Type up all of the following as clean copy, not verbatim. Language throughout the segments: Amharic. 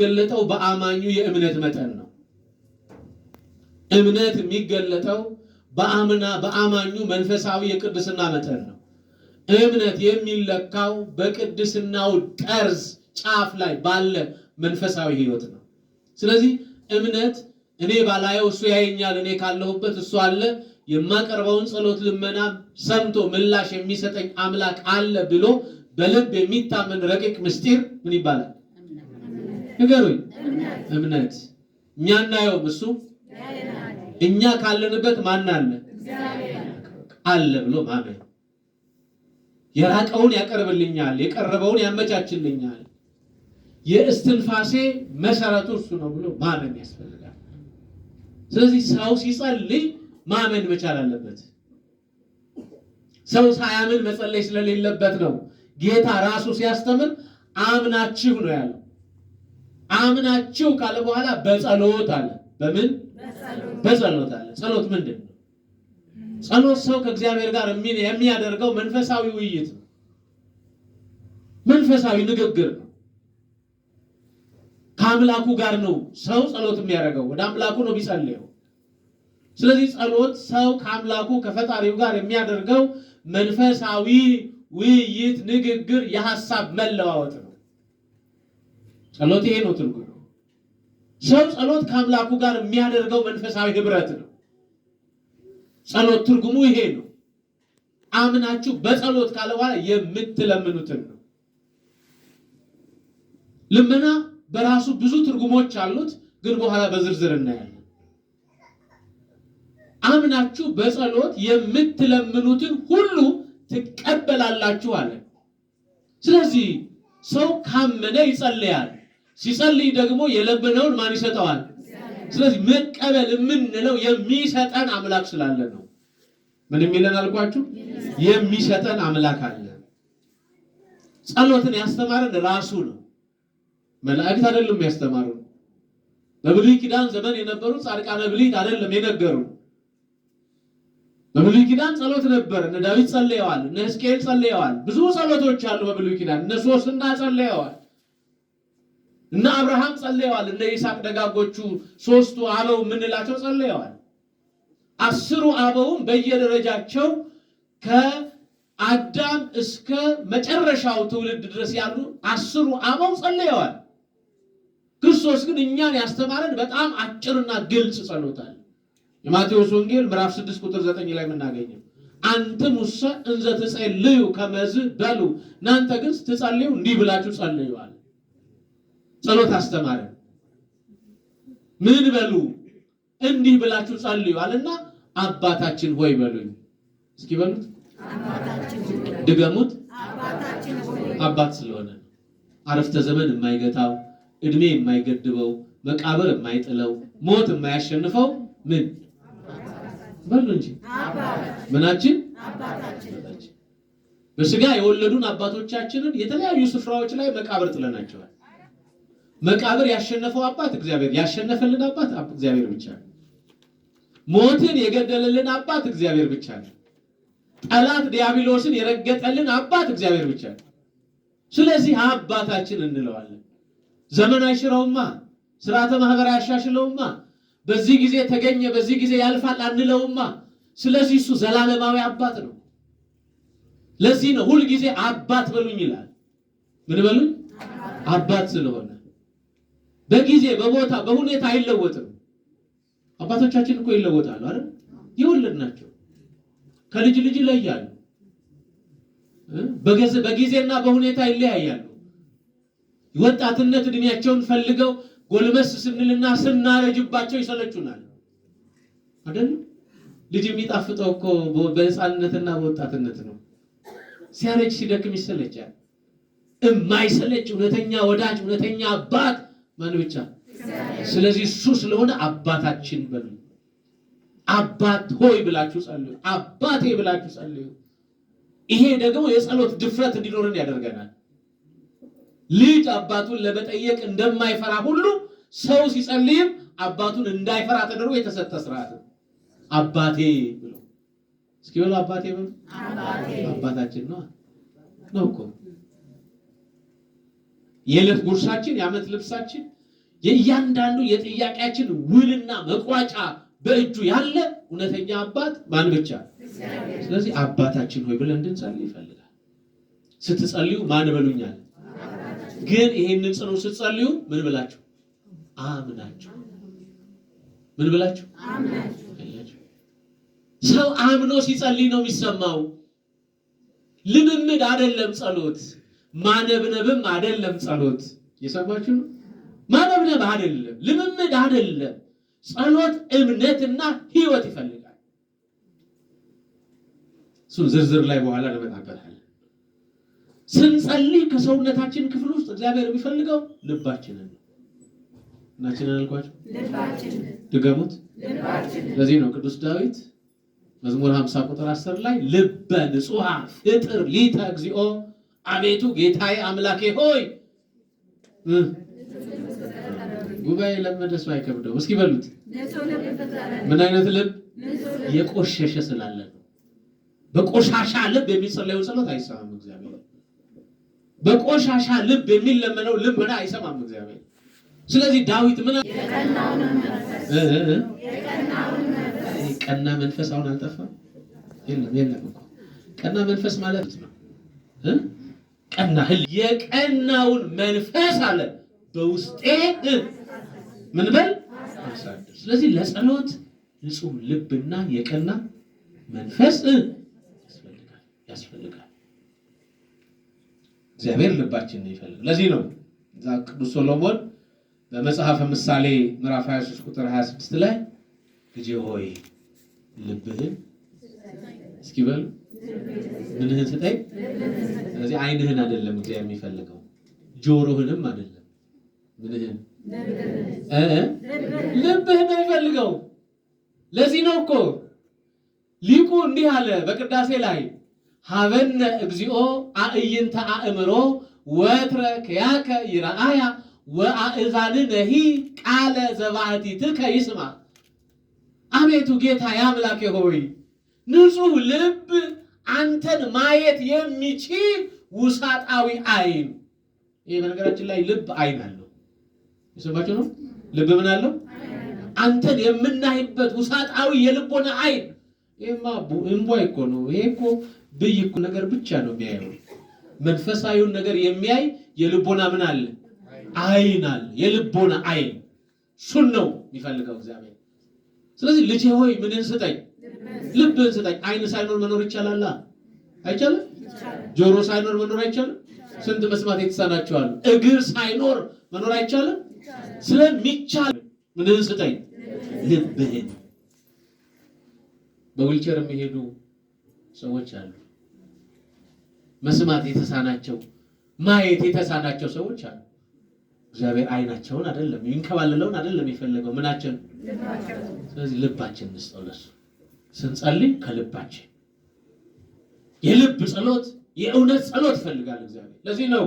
ገለጠው በአማኙ የእምነት መጠን ነው። እምነት የሚገለጠው በአማኙ መንፈሳዊ የቅድስና መጠን ነው። እምነት የሚለካው በቅድስናው ጠርዝ ጫፍ ላይ ባለ መንፈሳዊ ህይወት ነው። ስለዚህ እምነት እኔ ባላየው እሱ ያየኛል፣ እኔ ካለሁበት እሱ አለ፣ የማቀርበውን ጸሎት ልመና ሰምቶ ምላሽ የሚሰጠኝ አምላክ አለ ብሎ በልብ የሚታመን ረቂቅ ምስጢር ምን ይባላል? ንገሩኝ። እምነት። እኛ እናየውም፣ እሱ እኛ ካለንበት ማን አለ? አለ ብሎ ማመን። የራቀውን ያቀርብልኛል፣ የቀረበውን ያመቻችልኛል፣ የእስትንፋሴ መሰረቱ እሱ ነው ብሎ ማመን ያስፈልጋል። ስለዚህ ሰው ሲጸልይ ማመን መቻል አለበት። ሰው ሳያምን መጸለይ ስለሌለበት ነው ጌታ ራሱ ሲያስተምር አምናችሁ ነው ያለው። አምናችሁ ካለ በኋላ በጸሎት አለ። በምን? በጸሎት አለ። ጸሎት ምንድን ነው? ጸሎት ሰው ከእግዚአብሔር ጋር የሚያደርገው መንፈሳዊ ውይይት ነው። መንፈሳዊ ንግግር ነው። ከአምላኩ ጋር ነው ሰው ጸሎት የሚያደርገው፣ ወደ አምላኩ ነው ቢጸልየው። ስለዚህ ጸሎት ሰው ከአምላኩ ከፈጣሪው ጋር የሚያደርገው መንፈሳዊ ውይይት፣ ንግግር፣ የሐሳብ መለዋወጥ ነው። ጸሎት ይሄ ነው ትርጉሙ። ሰው ጸሎት ከአምላኩ ጋር የሚያደርገው መንፈሳዊ ህብረት ነው። ጸሎት ትርጉሙ ይሄ ነው። አምናችሁ በጸሎት ካለ በኋላ የምትለምኑትን ነው። ልመና በራሱ ብዙ ትርጉሞች አሉት፣ ግን በኋላ በዝርዝር እናያለን። አምናችሁ በጸሎት የምትለምኑትን ሁሉ ትቀበላላችሁ አለ። ስለዚህ ሰው ካመነ ይጸልያል። ሲጸልይ ደግሞ የለመነውን ማን ይሰጠዋል? ስለዚህ መቀበል የምንለው የሚሰጠን አምላክ ስላለ ነው። ምን የሚለን አልኳችሁ? የሚሰጠን አምላክ አለ። ጸሎትን ያስተማረን ራሱ ነው። መላእክት አይደሉም ያስተማሩ። በብሉይ ኪዳን ዘመን የነበሩ ጻድቃነ ብሉይ አይደለም የነገሩ። በብሉይ ኪዳን ጸሎት ነበር። እነ ዳዊት ጸልየዋል፣ እነ ሕዝቅኤል ጸልየዋል። ብዙ ጸሎቶች አሉ በብሉይ ኪዳን። እነ ሶስና ጸልየዋል፣ እነ አብርሃም ጸልየዋል፣ እነ ይስሐቅ ደጋጎቹ ሶስቱ አበው የምንላቸው ጸልየዋል። 10ሩ አበውም በየደረጃቸው ከአዳም እስከ መጨረሻው ትውልድ ድረስ ያሉ 10ሩ አበው ጸልየዋል። ክርስቶስ ግን እኛን ያስተማረን በጣም አጭርና ግልጽ ጸሎት አለ። የማቴዎስ ወንጌል ምዕራፍ 6 ቁጥር 9 ላይ የምናገኘው አንትሙሰ እንዘ ትጸልዩ ከመዝ በሉ፣ እናንተ ግን ስትጸልዩ እንዲህ ብላችሁ ጸልዩ አለ። ጸሎት አስተማረን። ምን በሉ? እንዲህ ብላችሁ ጸልዩ አለና አባታችን ሆይ በሉኝ። እስኪ በሉት፣ ድገሙት። አባት ስለሆነ አረፍተ ዘመን የማይገታው፣ እድሜ የማይገድበው፣ መቃብር የማይጥለው፣ ሞት የማያሸንፈው ምን በሉ እንጂ ምናችን? አባታችን። በስጋ የወለዱን አባቶቻችንን የተለያዩ ስፍራዎች ላይ መቃብር ጥለናቸዋል። መቃብር ያሸነፈው አባት እግዚአብሔር፣ ያሸነፈልን አባት እግዚአብሔር ብቻ ነው። ሞትን የገደለልን አባት እግዚአብሔር ብቻ ነው። ጠላት ዲያብሎስን የረገጠልን አባት እግዚአብሔር ብቻ ነው። ስለዚህ አባታችን እንለዋለን። ዘመን አይሽረውማ፣ ስርዓተ ማህበር አያሻሽለውማ፣ በዚህ ጊዜ ተገኘ በዚህ ጊዜ ያልፋል አንለውማ። ስለዚህ እሱ ዘላለማዊ አባት ነው። ለዚህ ነው ሁል ጊዜ አባት በሉኝ ይላል። ምን በሉኝ? አባት ስለሆነ በጊዜ በቦታ በሁኔታ አይለወጥም። አባቶቻችን እኮ ይለወጣሉ አይደል? የወለድናቸው ከልጅ ልጅ ይለያሉ። በጊዜና በሁኔታ ይለያያሉ። ወጣትነት እድሜያቸውን ፈልገው ጎልመስ ስንልና ስናረጅባቸው ይሰለቹናል አይደል? ልጅ የሚጣፍጠው እኮ በህፃንነትና በወጣትነት ነው። ሲያረጅ ሲደክም ይሰለቻል። የማይሰለች እውነተኛ ወዳጅ እውነተኛ አባት ማን ብቻ? ስለዚህ እሱ ስለሆነ አባታችን በሉ። አባት ሆይ ብላችሁ ጸልዩ፣ አባቴ ብላችሁ ጸልዩ። ይሄ ደግሞ የጸሎት ድፍረት እንዲኖርን ያደርገናል። ልጅ አባቱን ለመጠየቅ እንደማይፈራ ሁሉ ሰው ሲጸልይም አባቱን እንዳይፈራ ተደርጎ የተሰጠ ስርዓት ነው። አባቴ ብሎ እስኪ በሉ አባቴ ብሎ አባታችን ነው እኮ የዕለት ጉርሳችን የዓመት ልብሳችን የእያንዳንዱ የጥያቄያችን ውልና መቋጫ በእጁ ያለ እውነተኛ አባት ማን ብቻ? ስለዚህ አባታችን ሆይ ብለን እንድንጸልይ ይፈልጋል። ስትጸልዩ ማን በሉኛል? ግን ይሄንን ጽኑ ስትጸልዩ ምን ብላችሁ? አምናችሁ። ምን ብላችሁ? አምናችሁ። ሰው አምኖ ሲጸልይ ነው የሚሰማው። ልምምድ አይደለም ጸሎት፣ ማነብነብም አይደለም ጸሎት። የሰማችሁ ነው? ማነብነብ አይደለም፣ ልምምድ አይደለም። ጸሎት እምነትና ህይወት ይፈልጋል። እሱን ዝርዝር ላይ በኋላ እንመጣበታለን። ስንጸልይ ከሰውነታችን ክፍል ውስጥ እግዚአብሔር የሚፈልገው ልባችንን ነው። እናችንን አልኳችሁ፣ ልባችንን ድገሙት፣ ልባችንን። ለዚህ ነው ቅዱስ ዳዊት መዝሙር 50 ቁጥር 10 ላይ ልበ ንጹሐ ፍጥር ሊተ እግዚኦ፣ አቤቱ ጌታዬ አምላኬ ሆይ። ጉባኤ ለመደ ሰው አይከብደው። እስኪ በሉት፣ ምን አይነት ልብ? የቆሸሸ ስላለ ነው። በቆሻሻ ልብ የሚጸለየው ጸሎት አይሰማም እግዚአብሔር። በቆሻሻ ልብ የሚለመነው ልመና አይሰማም እግዚአብሔር። ስለዚህ ዳዊት ምን ቀና መንፈስ አሁን አልጠፋም? የለም እኮ ቀና መንፈስ ማለት ነው። ቀና የቀናውን መንፈስ አለ በውስጤ ምን በል አሳድር። ስለዚህ ለጸሎት ንጹህ ልብና የቀና መንፈስ ያስፈልጋል። እግዚአብሔር ልባችንን ይፈልጋል። ለዚህ ነው ቅዱስ ሶሎሞን በመጽሐፈ ምሳሌ ምዕራፍ 23 ቁጥር 26 ላይ ልጄ ሆይ ልብህን እስኪ በሉ ምንህን ስጠኝ። ስለዚህ ዓይንህን አይደለም እግዚአብሔር የሚፈልገው፣ ጆሮህንም አይደለም፣ ምንህን ልብህን ነው የሚፈልገው። ለዚህ ነው እኮ ሊቁ እንዲህ አለ በቅዳሴ ላይ ሀበነ እግዚኦ አእይንተ አእምሮ ወትረ ከያከ ይረአያ ወአእዛንነሂ ቃለ ዘባሕቲትከ ይስማ። አቤቱ ጌታ የአምላኬ ሆይ ንጹህ ልብ አንተን ማየት የሚችል ውሳጣዊ ዓይን። ይሄ በነገራችን ላይ ልብ ዓይን አለው። የሰማችሁ ነው? ልብ ምን አለው? አንተን የምናይበት ውሳጣዊ የልቦና ዓይን። ይሄማ እንቧይ እኮ ነው። ይሄ እኮ ብይ እኮ ነገር ብቻ ነው የሚያየው። መንፈሳዊውን ነገር የሚያይ የልቦና ምን አለ? ዓይን አለ። የልቦና ዓይን እሱን ነው የሚፈልገው እግዚአብሔር። ስለዚህ ልጄ ሆይ ምንን ስጠኝ? ልብህን ስጠኝ። ዓይን ሳይኖር መኖር ይቻላል? አይቻልም። ጆሮ ሳይኖር መኖር አይቻልም። ስንት መስማት የተሳናቸው አሉ። እግር ሳይኖር መኖር አይቻልም። ስለሚቻል ምንን ስጠኝ? ልብህን። በዊልቸር የሚሄዱ ሰዎች አሉ። መስማት የተሳናቸው፣ ማየት የተሳናቸው ሰዎች አሉ። እግዚአብሔር ዓይናቸውን አይደለም ይንከባለለውን አይደለም የፈለገው፣ ምናችን? ስለዚህ ልባችን እንስጠው ለሱ። ስንጸልይ ከልባችን የልብ ጸሎት፣ የእውነት ጸሎት ይፈልጋል እግዚአብሔር። ለዚህ ነው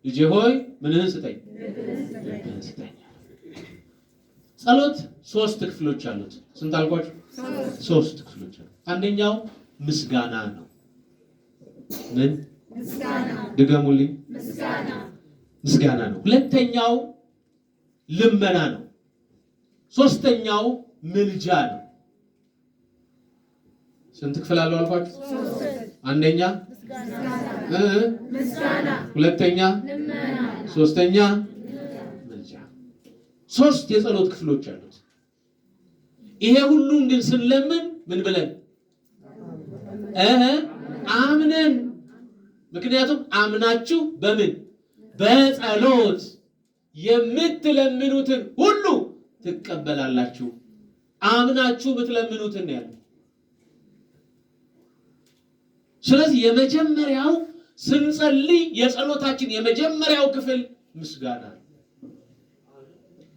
ልጄ ሆይ ምንህን ስጠኝ? ልብህን ስጠኝ። ጸሎት 3 ክፍሎች አሉት። ስንት አልኳችሁ? 3 ክፍሎች አሉት። አንደኛው ምስጋና ነው። ምን? ምስጋና። ድገሙልኝ። ምስጋና ነው። ሁለተኛው ልመና ነው። ሶስተኛው ምልጃ ነው። ስንት ክፍል አለው አልኳችሁ? አንደኛ ምስጋና፣ ሁለተኛ ልመና፣ ሶስተኛ ምልጃ። 3 የጸሎት ክፍሎች አሉት። ይሄ ሁሉ ግን ስንለምን ምን ብለን? አምነን። ምክንያቱም አምናችሁ በምን? በጸሎት የምትለምኑትን ሁሉ ትቀበላላችሁ። አምናችሁ ብትለምኑትን ያለ። ስለዚህ የመጀመሪያው ስንጸልይ የጸሎታችን የመጀመሪያው ክፍል ምስጋና ነው።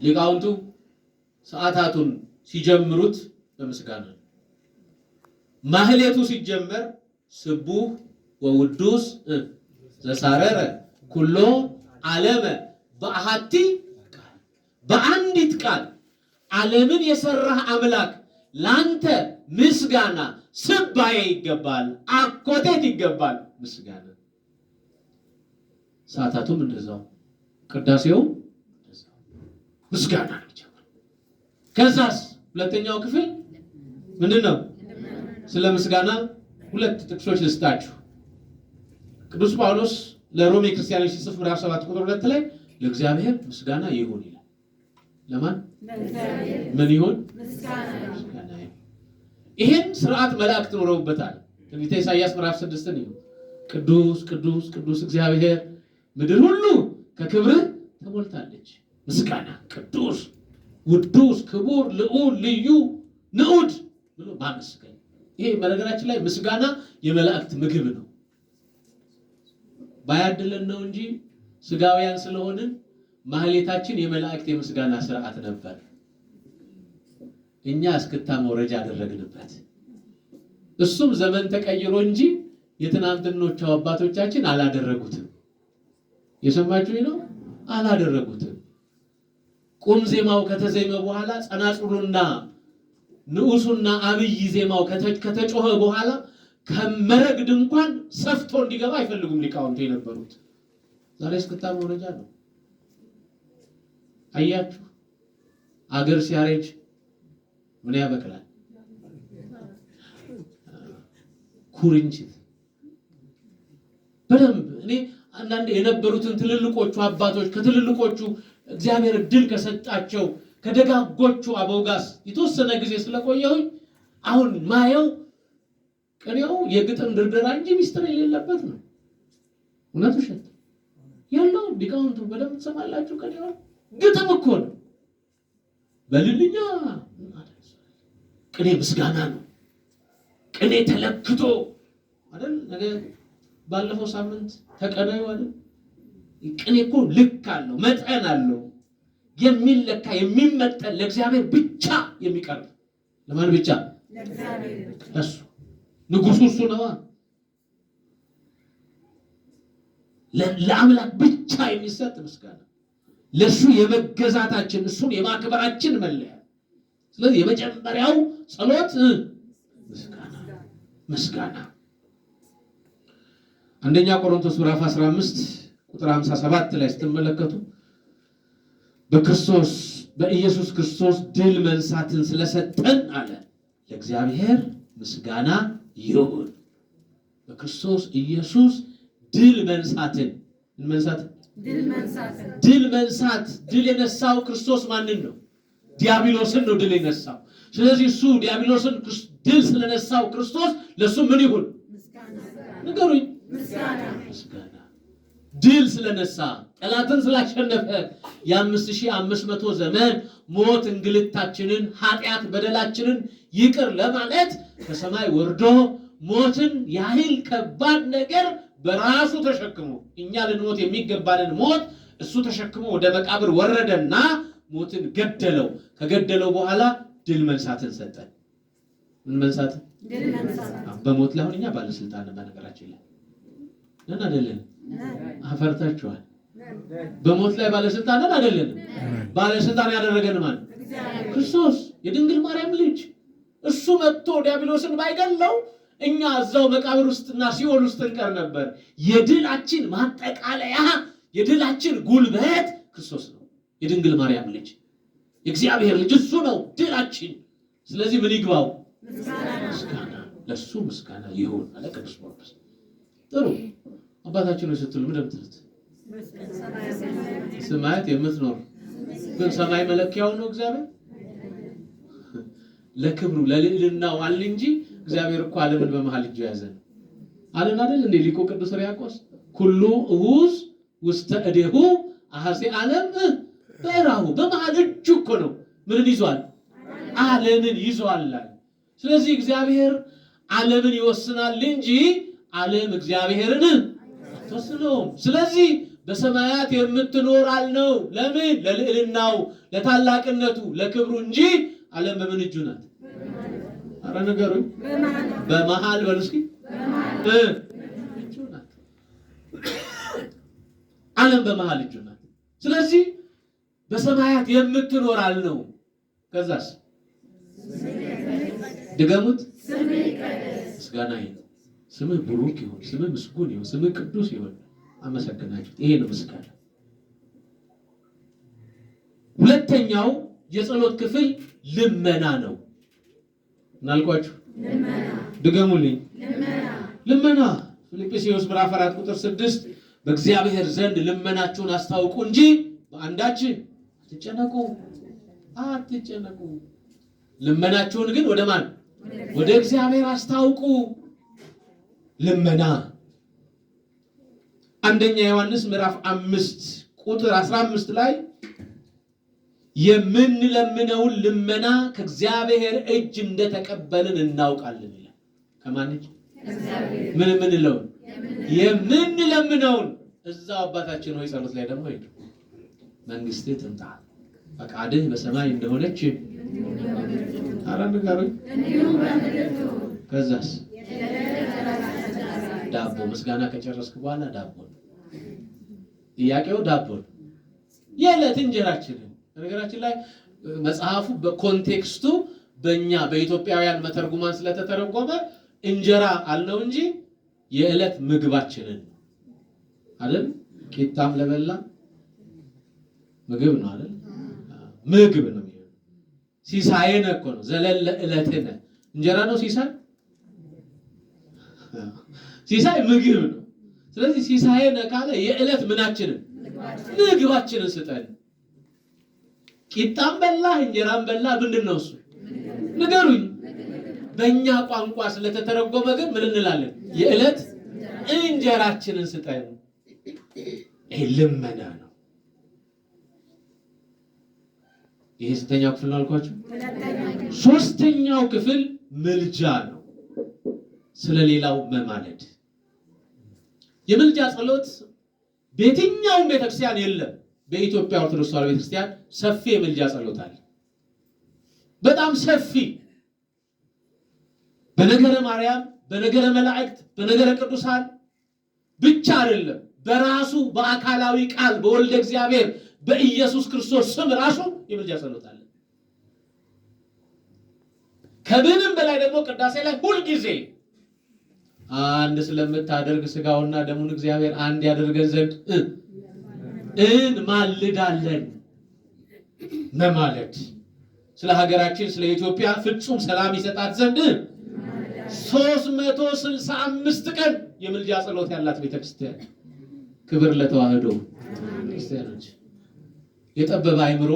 ሊቃውንቱ ሰዓታቱን ሲጀምሩት በምስጋና ነው። ማህሌቱ ሲጀመር ስቡህ ወውዱስ ዘሳረረ ኩሎ ዓለመ በአሐቲ ቃል፣ በአንዲት ቃል ዓለምን የሰራህ አምላክ ላንተ ምስጋና ስባዬ ይገባል፣ አኮቴት ይገባል። ምስጋና ሰዓታቱም እንደዛው፣ ቅዳሴውም እንደዛው። ምስጋና ነው የሚጀምረው። ከዛስ ሁለተኛው ክፍል ምንድነው? ስለ ምስጋና ሁለት ጥቅሶች ልስጣችሁ። ቅዱስ ጳውሎስ ለሮሜ ክርስቲያኖች ሲጽፍ ምዕራፍ 7 ቁጥር 2 ላይ ለእግዚአብሔር ምስጋና ይሁን ይላል። ለማን? ምን ይሁን? ምስጋና ይሁን። ይሄን ስርዓት መላእክት ኖረውበታል። ትንቢተ ኢሳይያስ ምዕራፍ 6 ነው። ቅዱስ ቅዱስ ቅዱስ እግዚአብሔር ምድር ሁሉ ከክብርህ ተሞልታለች። ምስጋና ቅዱስ ውዱስ ክቡር ልዑል ልዩ ንዑድ ብሎ ማመስገን። ይሄ በነገራችን ላይ ምስጋና የመላእክት ምግብ ነው። ባያድለን ነው እንጂ ስጋውያን ስለሆንን ማህሌታችን የመላእክት የምስጋና ስርዓት ነበር። እኛ እስክታ መውረጃ አደረግንበት። እሱም ዘመን ተቀይሮ እንጂ የትናንትኖቹ አባቶቻችን አላደረጉትም። የሰማችሁኝ ነው? አላደረጉትም። ቁም ዜማው ከተዜመ በኋላ ጸናጽሉና ንዑሱና አብይ ዜማው ከተጮኸ በኋላ ከመረግድ እንኳን ሰፍቶ እንዲገባ አይፈልጉም ሊቃውንቱ የነበሩት። ዛሬ እስክታ መውረጃ ነው። አያችሁ፣ አገር ሲያረጅ ምን ያበቅላል? ኩርንችት። በደንብ እኔ አንዳንድ የነበሩትን ትልልቆቹ አባቶች ከትልልቆቹ እግዚአብሔር እድል ከሰጣቸው ከደጋጎቹ አበውጋስ የተወሰነ ጊዜ ስለቆየሁኝ አሁን ማየው ቅኔው የግጥም ድርደራ እንጂ ሚስጥር የሌለበት ነው። እውነት ውሸት ያለው ሊቃውንቱ በደንብ ትሰማላችሁ። ቅኔው ግጥም እኮ ነው። በልልኛ ቅኔ ምስጋና ነው። ቅኔ ተለክቶ አይደል? ነገ ባለፈው ሳምንት ተቀናዩ አይደል? ቅኔ እኮ ልክ አለው፣ መጠን አለው። የሚለካ የሚመጠን ለእግዚአብሔር ብቻ የሚቀርብ። ለማን ብቻ? ለእግዚአብሔር ብቻ። እሱ ንጉሱ እሱ ነዋ። ለአምላክ ብቻ የሚሰጥ ምስጋና፣ ለሱ የመገዛታችን እሱን የማክበራችን መለያ። ስለዚህ የመጀመሪያው ጸሎት ምስጋና። አንደኛ ቆሮንቶስ ምዕራፍ 15 ቁጥር 57 ላይ ስትመለከቱ በክርስቶስ በኢየሱስ ክርስቶስ ድል መንሳትን ስለሰጠን አለ ለእግዚአብሔር ምስጋና ይሁን። በክርስቶስ ኢየሱስ ድል መንሳትን ድል የነሳው ክርስቶስ ማንን ነው? ዲያብሎስን ነው ድል የነሳው። ስለዚህ እሱ ዲያብሎስን ድል ስለነሳው ክርስቶስ ለሱ ምን ይሁን? ንገሩኝ። ምስጋና። ድል ስለነሳ ጠላትን ስላሸነፈ የ5500 ዘመን ሞት እንግልታችንን ኃጢአት በደላችንን ይቅር ለማለት ከሰማይ ወርዶ ሞትን ያህል ከባድ ነገር በራሱ ተሸክሞ እኛ ልንሞት የሚገባንን ሞት እሱ ተሸክሞ ወደ መቃብር ወረደና ሞትን ገደለው። ከገደለው በኋላ ድል መንሳትን ሰጠን። ምን መንሳት? ድል መንሳት። በሞት ላይ አሁን እኛ ባለስልጣን ነን። በነገራችን ላይ ነን አይደለን? አፈርታችኋል። በሞት ላይ ባለስልጣን ነን አይደለን? ባለስልጣን ያደረገን ማን? ክርስቶስ የድንግል ማርያም ልጅ። እሱ መጥቶ ዲያብሎስን ባይገለው እኛ እዛው መቃብር ውስጥና ሲኦል ውስጥ እንቀር ነበር። የድላችን ማጠቃለያ የድላችን ጉልበት ክርስቶስ ነው። የድንግል ማርያም ልጅ የእግዚአብሔር ልጅ እሱ ነው ድላችን። ስለዚህ ምን ይግባው? ምስጋና። ለሱ ምስጋና ይሁን አለ ቅዱስ ጳውሎስ። ጥሩ አባታችን ነው ስትሉ ምን እንደምትሉት ሰማያት የምትኖር ግን ሰማይ መለኪያው ነው እግዚአብሔር ለክብሩ ለልዕልናው አለ እንጂ እግዚአብሔር እኮ ዓለምን በመሃል እጁ ያዘ ነው አለን አይደል? እንደ ሊቁ ቅዱስ ሕርያቆስ ኩሉ እሁዝ ውስተ እዴሁ አሐሴ ዓለም በራሁ በመሃል እጁ እኮ ነው ምን ይዟል? ዓለምን ይዟል። ስለዚህ እግዚአብሔር ዓለምን ይወስናል እንጂ ዓለም እግዚአብሔርን አትወስነውም። ስለዚህ በሰማያት የምትኖር አልነው። ለምን? ለልዕልናው፣ ለታላቅነቱ፣ ለክብሩ እንጂ ዓለም በምን እጁ ናት? አረ ነገሩኝ። በመሃል በሉ እስኪ እጁ ናት። ዓለም በመሃል እጁ ናት። ስለዚህ በሰማያት የምትኖር አልነው። ከዛስ ድገሙት። ምስጋና ይሁን፣ ስምህ ብሩክ ይሁን፣ ስምህ ምስጉን ይሁን፣ ስምህ ቅዱስ ይሁን። አመሰግናችሁ። ይሄ ነው ምስጋና። ሁለተኛው የጸሎት ክፍል ልመና ነው። እናልኳችሁ ድገሙልኝ። ልመና ፊልጵስዩስ ምዕራፍ 4 ቁጥር 6 በእግዚአብሔር ዘንድ ልመናችሁን አስታውቁ እንጂ በአንዳች አትጨነቁ። ልመናችሁን ግን ወደ ማን? ወደ እግዚአብሔር አስታውቁ። ልመና አንደኛ ዮሐንስ ምዕራፍ 5 ቁጥር 15 ላይ የምንለምነውን ልመና ከእግዚአብሔር እጅ እንደተቀበልን እናውቃለን ይላል። ከማን እጅ? ምን የምንለውን? የምንለምነውን። እዛው አባታችን ሆይ ጸሎት ላይ ደግሞ ሄዱ መንግስትህ ትምጣ ፈቃድህ በሰማይ እንደሆነች አራንጋሮኝ ከዛስ ዳቦ ምስጋና ከጨረስክ በኋላ ዳቦ ጥያቄው ዳቦ የዕለት እንጀራችንን። ነገራችን ላይ መጽሐፉ በኮንቴክስቱ በእኛ በኢትዮጵያውያን መተርጉማን ስለተተረጎመ እንጀራ አለው እንጂ የዕለት ምግባችንን አይደል? ቂጣም ለበላ ምግብ ነው አይደል? ምግብ ነው። ሲሳየነ እኮ ነው ዘለለ ዕለትነ እንጀራ ነው ሲሳይ? ሲሳይ ምግብ ነው። ስለዚህ ሲሳየነ ካለ የዕለት ምናችንን ምግባችንን ስጠን። ቂጣም በላ እንጀራም በላ ምንድን ነው እሱ? ንገሩኝ። በእኛ ቋንቋ ስለተተረጎመ ግን ምን እንላለን? የዕለት እንጀራችንን ስጠን። ይሄ ልመና ነው። ይሄ ሶስተኛው ክፍል ነው አልኳችሁ። ሶስተኛው ክፍል ምልጃ ነው። ስለሌላው መማለድ። የምልጃ ጸሎት በየትኛውም ቤተክርስቲያን የለም። በኢትዮጵያ ኦርቶዶክስ ተዋሕዶ ቤተክርስቲያን ሰፊ የምልጃ ጸሎት አለ። በጣም ሰፊ። በነገረ ማርያም፣ በነገረ መላእክት፣ በነገረ ቅዱሳን ብቻ አይደለም። በራሱ በአካላዊ ቃል በወልደ እግዚአብሔር በኢየሱስ ክርስቶስ ስም ራሱ የምልጃ ጸሎት አለ። ከምንም በላይ ደግሞ ቅዳሴ ላይ ሁልጊዜ አንድ ስለምታደርግ ስጋውና ደሙን እግዚአብሔር አንድ ያደርገን ዘንድ እንማልዳለን። መማለድ ስለ ሀገራችን ስለ ኢትዮጵያ ፍጹም ሰላም ይሰጣት ዘንድ 365 ቀን የምልጃ ጸሎት ያላት ቤተክርስቲያን። ክብር ለተዋህዶ ክርስቲያኖች። የጠበበ አይምሮ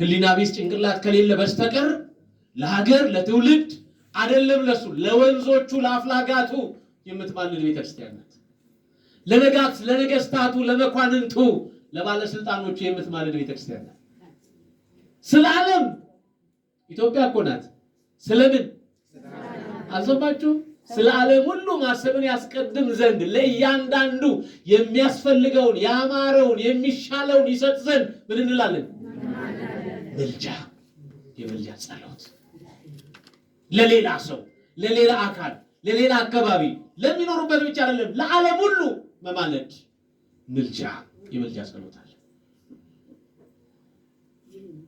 ህሊና ቢስ ጭንቅላት ከሌለ በስተቀር ለሀገር ለትውልድ አይደለም ለሱ ለወንዞቹ ለአፍላጋቱ የምትማልድ ቤተክርስቲያን ናት። ለነገስታቱ ለመኳንንቱ ለባለስልጣኖቹ የምትማልድ ቤተክርስቲያን ናት። ስለ ዓለም ኢትዮጵያ እኮ ናት። ስለምን አልሰማችሁ? ስለ ዓለም ሁሉ ማሰብን ያስቀድም ዘንድ ለእያንዳንዱ የሚያስፈልገውን ያማረውን የሚሻለውን ይሰጥ ዘንድ ምን እንላለን? ምልጃ። የምልጃ ጸሎት ለሌላ ሰው፣ ለሌላ አካል፣ ለሌላ አካባቢ ለሚኖሩበት ብቻ አይደለም፣ ለዓለም ሁሉ መማለድ ምልጃ፣ የምልጃ ጸሎት አለ።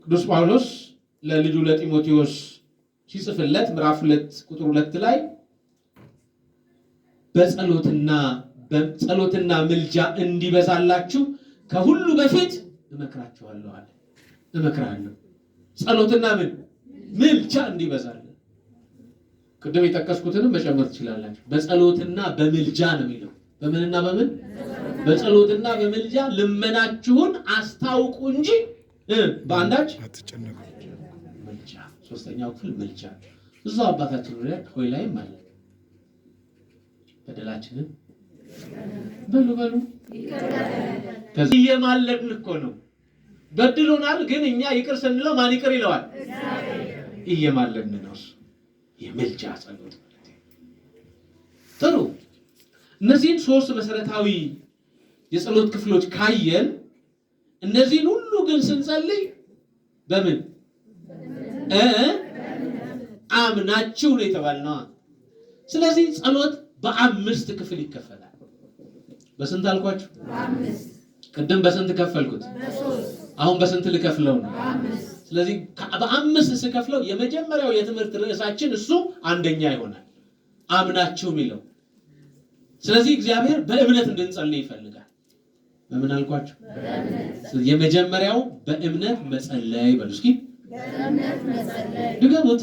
ቅዱስ ጳውሎስ ለልጁ ለጢሞቴዎስ ሲጽፍለት ምዕራፍ 2 ቁጥር 2 ላይ በጸሎትና ምልጃ እንዲበዛላችሁ ከሁሉ በፊት እመክራችኋለሁ አለ። እመክራለሁ ጸሎትና ምልጃ እንዲበዛልን። ቅድም የጠቀስኩትንም መጨመር ትችላላችሁ። በጸሎትና በምልጃ ነው የሚለው። በምንና በምን? በጸሎትና በምልጃ ልመናችሁን አስታውቁ እንጂ በአንዳች አትጨነቁ። ምልጃ ሶስተኛው ክፍል ምልጃ። እዛው አባታችን ሆይ ላይም አለ። በደላችንን በሉ ከዚህ የማለድን እኮ ነው። በድሎናል፣ ግን እኛ ይቅር ስንለው ማን ይቅር ይለዋል? እየማለድን ነው። የምልጃ ጸሎት ማለት ጥሩ። እነዚህን ሶስት መሰረታዊ የጸሎት ክፍሎች ካየን እነዚህን ሁሉ ግን ስንጸልይ በምን አምናችሁ ነው የተባልነው። ስለዚህ ጸሎት በአምስት ክፍል ይከፈላል። በስንት አልኳችሁ? ቅድም በስንት ከፈልኩት? አሁን በስንት ልከፍለው ነው? ስለዚህ በአምስት ስከፍለው የመጀመሪያው የትምህርት ርዕሳችን እሱ አንደኛ ይሆናል፣ አምናችሁ የሚለው። ስለዚህ እግዚአብሔር በእምነት እንድንጸልይ ይፈልጋል። በምን አልኳችሁ? የመጀመሪያው በእምነት መጸለይ በሉ እስኪ። ድገሙት።